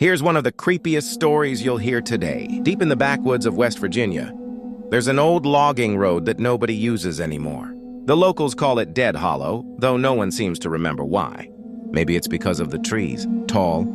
Here's one of the creepiest stories you'll hear today. Deep in the backwoods of West Virginia, there's an old logging road that nobody uses anymore. The locals call it Dead Hollow, though no one seems to remember why. Maybe it's because of the trees, tall,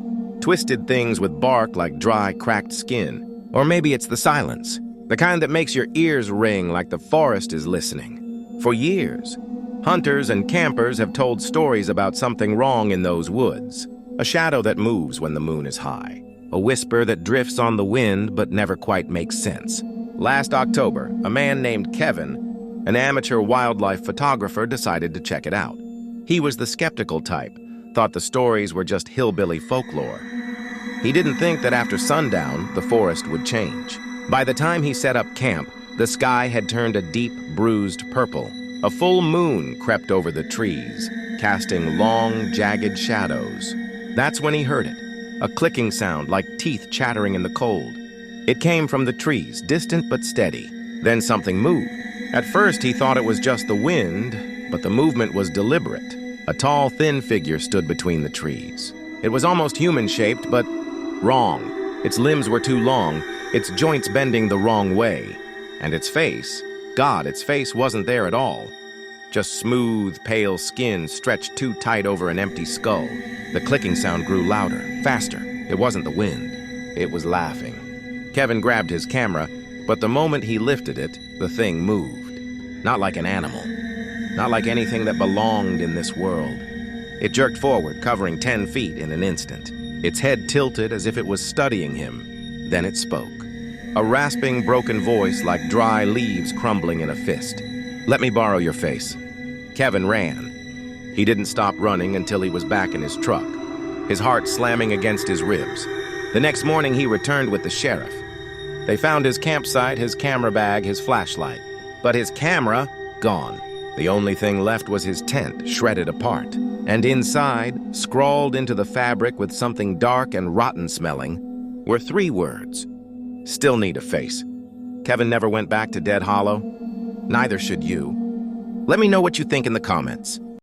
twisted things with bark like dry, cracked skin. Or maybe it's the silence, the kind that makes your ears ring like the forest is listening. For years, hunters and campers have told stories about something wrong in those woods. A shadow that moves when the moon is high. A whisper that drifts on the wind but never quite makes sense. Last October, a man named Kevin, an amateur wildlife photographer, decided to check it out. He was the skeptical type, thought the stories were just hillbilly folklore. He didn't think that after sundown, the forest would change. By the time he set up camp, the sky had turned a deep, bruised purple. A full moon crept over the trees, casting long, jagged shadows. That's when he heard it, a clicking sound like teeth chattering in the cold. It came from the trees, distant but steady. Then something moved. At first, he thought it was just the wind, but the movement was deliberate. A tall, thin figure stood between the trees. It was almost human-shaped, but wrong. Its limbs were too long, its joints bending the wrong way. And its face, God, its face wasn't there at all. Just smooth, pale skin stretched too tight over an empty skull. The clicking sound grew louder, faster. It wasn't the wind. It was laughing. Kevin grabbed his camera, but the moment he lifted it, the thing moved. Not like an animal. Not like anything that belonged in this world. It jerked forward, covering 10 feet in an instant. Its head tilted as if it was studying him. Then it spoke. A rasping, broken voice like dry leaves crumbling in a fist. "Let me borrow your face." Kevin ran. He didn't stop running until he was back in his truck, his heart slamming against his ribs. The next morning, he returned with the sheriff. They found his campsite, his camera bag, his flashlight. But his camera, gone. The only thing left was his tent, shredded apart. And inside, scrawled into the fabric with something dark and rotten-smelling, were 3 words. "Still need a face." Kevin never went back to Dead Hollow. Neither should you. Let me know what you think in the comments.